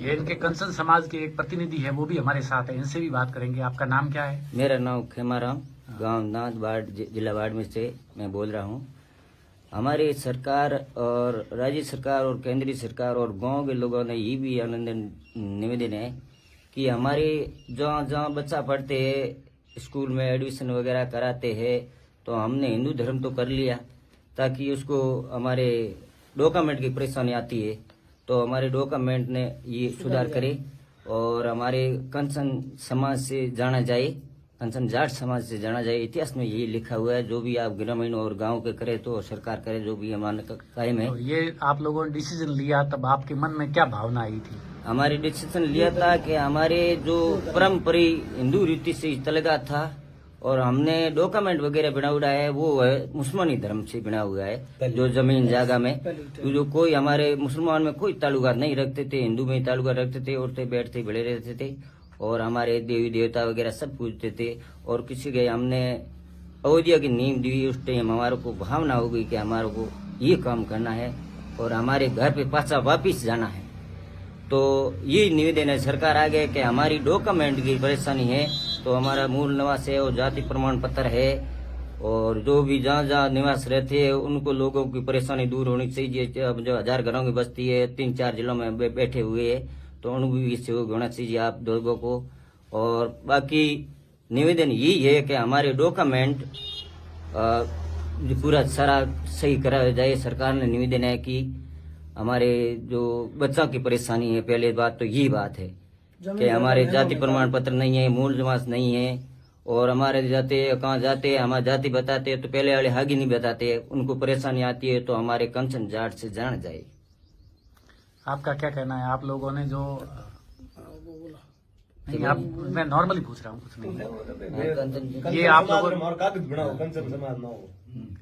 ये इनके कंसन समाज के एक प्रतिनिधि है, वो भी हमारे साथ है, इनसे भी बात करेंगे। आपका नाम क्या है? मेरा नाम खेमाराम, गांव नाथ बाड़, जिला बाड़मेर से मैं बोल रहा हूँ। हमारी सरकार और राज्य सरकार और केंद्रीय सरकार और गांव के लोगों ने ये भी आनंद निवेदन है कि हमारे जहाँ जहाँ बच्चा पढ़ते है स्कूल में एडमिशन वगैरह कराते हैं, तो हमने हिंदू धर्म तो कर लिया, ताकि उसको हमारे डॉक्यूमेंट की परेशानी आती है तो हमारे डॉक्यूमेंट ने ये सुधार करे और हमारे कंसन समाज से जाना जाए, कंसन जाट समाज से जाना जाए। इतिहास में यही लिखा हुआ है, जो भी आप ग्रामीण और गांव के करे तो सरकार करे, जो भी हमारे कायम है। तो ये आप लोगों ने डिसीजन लिया, तब आपके मन में क्या भावना आई थी? हमारे डिसीजन लिया था कि हमारे जो परम्परिक हिंदू रीति से चलेगा था और हमने डॉक्यूमेंट वगैरह बना हुआ है वो है मुसलमानी धर्म से बना हुआ है। जो जमीन जागा में तो जो कोई हमारे मुसलमान में कोई ताल्लुकात नहीं रखते थे, हिंदू में ताल्लुकात रखते थे, उठते बैठते बड़े रहते थे और हमारे देवी देवता वगैरह सब पूजते थे। और किसी के हमने अयोध्या की नींव दी, उस टाइम हमारे को भावना हो गई कि हमारे को ये काम करना है और हमारे घर पे पाछा वापिस जाना है। तो ये निवेदन है सरकार आगे कि हमारी डॉक्यूमेंट की परेशानी है, तो हमारा मूल निवास है और जाति प्रमाण पत्र है और जो भी जहाँ जहाँ निवास रहते हैं उनको लोगों की परेशानी दूर होनी चाहिए। अब जो 1000 घरों की बस्ती है, 3-4 जिलों में बैठे हुए है, तो उनको भी सहयोग होना चाहिए आप लोगों को। और बाकी निवेदन यही है कि हमारे डॉक्यूमेंट पूरा सारा सही कराया जाए। सरकार ने निवेदन है कि हमारे जो बच्चों की परेशानी है, पहले बात तो यही बात है कि हमारे जाति प्रमाण पत्र नहीं है, मूल निवास नहीं है और हमारे जाते कहाँ जाते हैं, हमारी जाति बताते हैं तो पहले वाले हागी नहीं बताते, उनको परेशानी आती है तो हमारे कंसन जाट से जाना जाए। आपका क्या कहना है? आप लोगों ने जो नहीं, आप मैं नॉर्मली पूछ रहा हूँ, कुछ नहीं। ये आप लोगों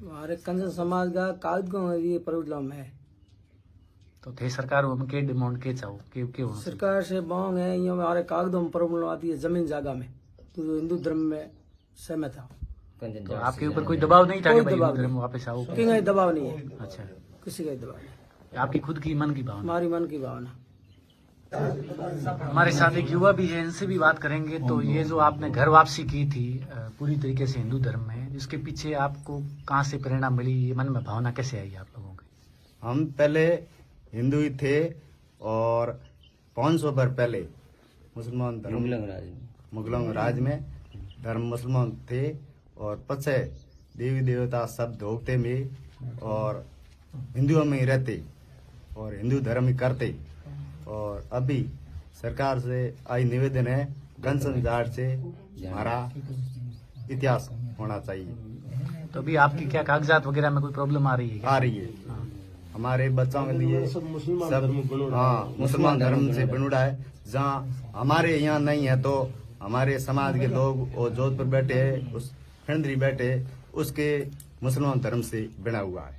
हमारे कंसन समाज का कागज को ये प्रॉब्लम है, तो थे सरकार उनके डिमांड के चाहो के सरकार से मांग है। ये हमारे कागजों में प्रॉब्लम आती है, जमीन जागा में, तो जो हिंदू धर्म में सहमत था। तो आपके ऊपर कोई दबाव नहीं था कि भाई हिंदू धर्म वापस आओ? कोई दबाव नहीं है। अच्छा, किसी का दबाव नहीं, आपकी खुद की मन की भावना? हमारी मन की भावना। हमारे साथ एक युवा भी है, इनसे भी बात करेंगे। तो ये जो आपने घर वापसी की थी पूरी तरीके से हिंदू धर्म में, इसके पीछे आपको कहाँ से प्रेरणा मिली, ये मन में भावना कैसे आई आप लोगों की? हम पहले हिंदू ही थे और 500 वर्ष पहले मुसलमान धर्म मुगलों राज में धर्म मुसलमान थे और पचे देवी देवता सब धोखते में और हिंदुओं में ही रहते और हिंदू धर्म ही करते। और अभी सरकार से आई निवेदन है कंसन जाट से हमारा इतिहास होना चाहिए। तो अभी आपकी क्या कागजात वगैरह में कोई प्रॉब्लम आ रही है? आ रही है, हमारे बच्चों के लिए सब मुसलमान धर्म से बनुड़ा है। जहाँ हमारे यहाँ नहीं है तो हमारे समाज के लोग और जोधपुर बैठे है, उस खंडरी बैठे उसके मुसलमान धर्म से बना हुआ है।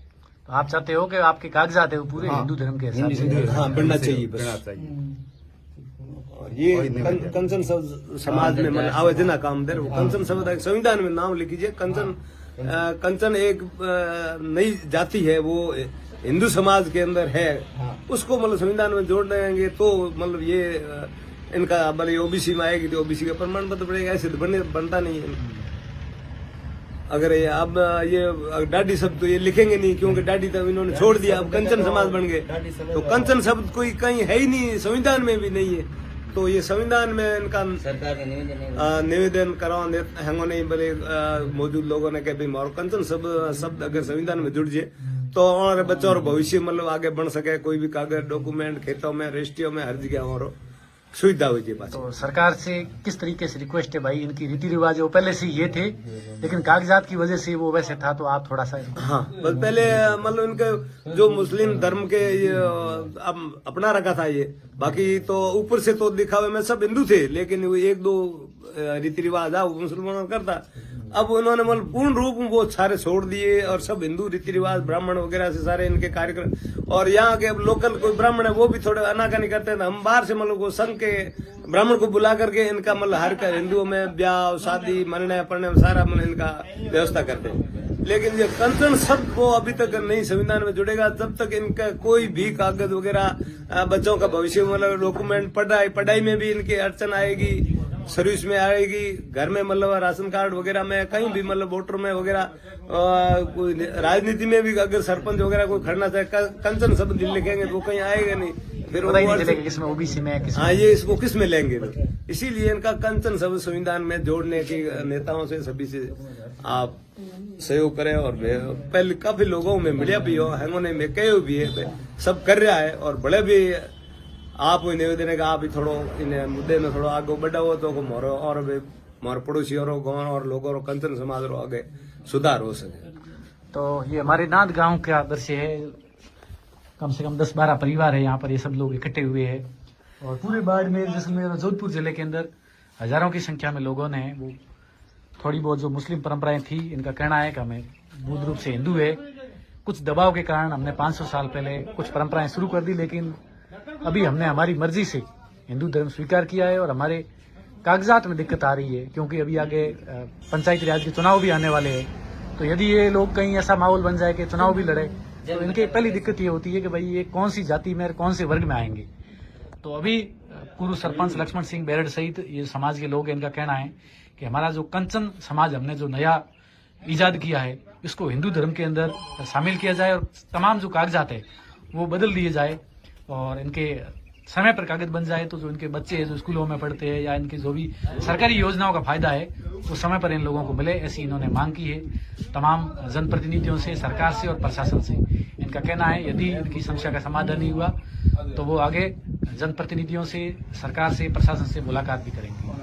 तो आप चाहते हो कि आपके कागजात है वो पूरे हिंदू धर्म के हिसाब से बनना चाहिए, बनना चाहिए। ये कंसन समाज में मतलब आवेदन काम दे कंसन संविधान में नाम लिखीजिए। कंचन एक नई जाति है, वो हिंदू समाज के अंदर है, उसको मतलब संविधान में जोड़ देंगे तो मतलब ये इनका मतलब ओबीसी में आएगी तो ओबीसी का प्रमाण पत्र पड़ेगा। ऐसे तो बनता नहीं है। अगर ये अब ये डाडी शब्द तो ये लिखेंगे नहीं, क्योंकि डाडी तब इन्होंने छोड़ दिया, अब कंचन समाज बन गए। तो कंचन शब्द कोई कहीं है ही नहीं, संविधान में भी नहीं है। तो ये संविधान में इनका सरकार का निवेदन करवा हैंगो नहीं बोले मौजूद लोगों ने कहा भाई कंचन शब्द अगर संविधान में जुड़ जाए तो और बच्चों और भविष्य मतलब आगे बढ़ सके। कोई भी कागज डॉक्यूमेंट खेतों में रजिस्ट्रियों में हर जगह और सुविधा हुई थी। तो सरकार से किस तरीके से रिक्वेस्ट है भाई? इनकी रीति रिवाज वो पहले से ये थे लेकिन कागजात की वजह से वो वैसे था, तो आप थोड़ा सा हाँ बस पहले मतलब इनके जो मुस्लिम धर्म के ये अपना रखा था ये, बाकी तो ऊपर से तो दिखावे में सब हिंदू थे लेकिन वो 1-2 रीति रिवाज वो मुसलमानों करता। अब उन्होंने मतलब पूर्ण रूप में वो सारे छोड़ दिए और सब हिंदू रीति रिवाज ब्राह्मण वगैरह से सारे इनके कार्यक्रम। और यहाँ के लोकल कोई ब्राह्मण है वो भी थोड़े अनाकानी करते हैं, हम बाहर से मतलब वो संघ के ब्राह्मण को बुला करके इनका मतलब हर हिंदुओं में ब्याह शादी मरने पड़ने सारा मतलब इनका व्यवस्था करते हैं। लेकिन ये कंचन शब्द वो अभी तक नहीं संविधान में जुड़ेगा जब तक इनका कोई भी कागज वगैरह बच्चों का भविष्य मतलब डॉक्यूमेंट पढ़ाई में भी इनकी अड़चन आएगी, सर्विस में आएगी, घर में मतलब राशन कार्ड वगैरह में कहीं भी मतलब वोटर में वगैरह कोई राजनीति में भी अगर सरपंच वगैरह कोई खड़ना चाहे कंचन शब्द लिखेंगे तो कहीं आएगा नहीं, फिर पता ही नहीं चलेगा किसमें ओबीसी में किस हाँ ये इसको किस में लेंगे तो इसीलिए इनका कंचन शब्द संविधान में जोड़ने की नेताओं से सभी से आप सहयोग करें। और पहले काफी लोगों में मिलिया भी हो हैंगोने में कहे भी है सब कर रहा है और बड़े भी आप निवेदन है कि आप भी थोड़ो इन मुद्दे में थोड़ा आगे बढ़ा हो तो मोरो और मोर पड़ोसी और गाँव और लोगों और कंचन समाज रो आगे सुधार हो सके। तो ये हमारे नाद गांव का दृश्य है, कम से कम 10-12 परिवार है यहाँ पर, ये सब लोग इकट्ठे हुए हैं और पूरे बाड़मेर जैसलमेर और जोधपुर जिले के अंदर हजारों की संख्या में लोगों ने वो थोड़ी बहुत जो मुस्लिम परंपराएं थी, इनका कहना है कि हमें मूल रूप से हिंदू है, कुछ दबाव के कारण हमने 500 साल पहले कुछ परंपराएं शुरू कर दी, लेकिन अभी हमने हमारी मर्जी से हिंदू धर्म स्वीकार किया है और हमारे कागजात में दिक्कत आ रही है क्योंकि अभी आगे पंचायती राज के चुनाव भी आने वाले हैं। तो यदि ये लोग कहीं ऐसा माहौल बन जाए कि चुनाव भी लड़े तो इनकी पहली दिक्कत ये होती है कि भाई ये कौन सी जाति में और कौन से वर्ग में आएंगे। तो अभी पूर्व सरपंच लक्ष्मण सिंह बेरड़ सहित ये समाज के लोग हैं, इनका कहना है कि हमारा जो कंचन समाज हमने जो नया ईजाद किया है इसको हिंदू धर्म के अंदर शामिल किया जाए और तमाम जो कागजात है वो बदल दिए जाए और इनके समय पर कागज बन जाए तो जो इनके बच्चे हैं जो स्कूलों में पढ़ते हैं या इनकी जो भी सरकारी योजनाओं का फायदा है वो समय पर इन लोगों को मिले, ऐसी इन्होंने मांग की है तमाम जनप्रतिनिधियों से, सरकार से और प्रशासन से। इनका कहना है यदि इनकी समस्या का समाधान नहीं हुआ तो वो आगे जनप्रतिनिधियों से, सरकार से, प्रशासन से मुलाकात भी करेंगे।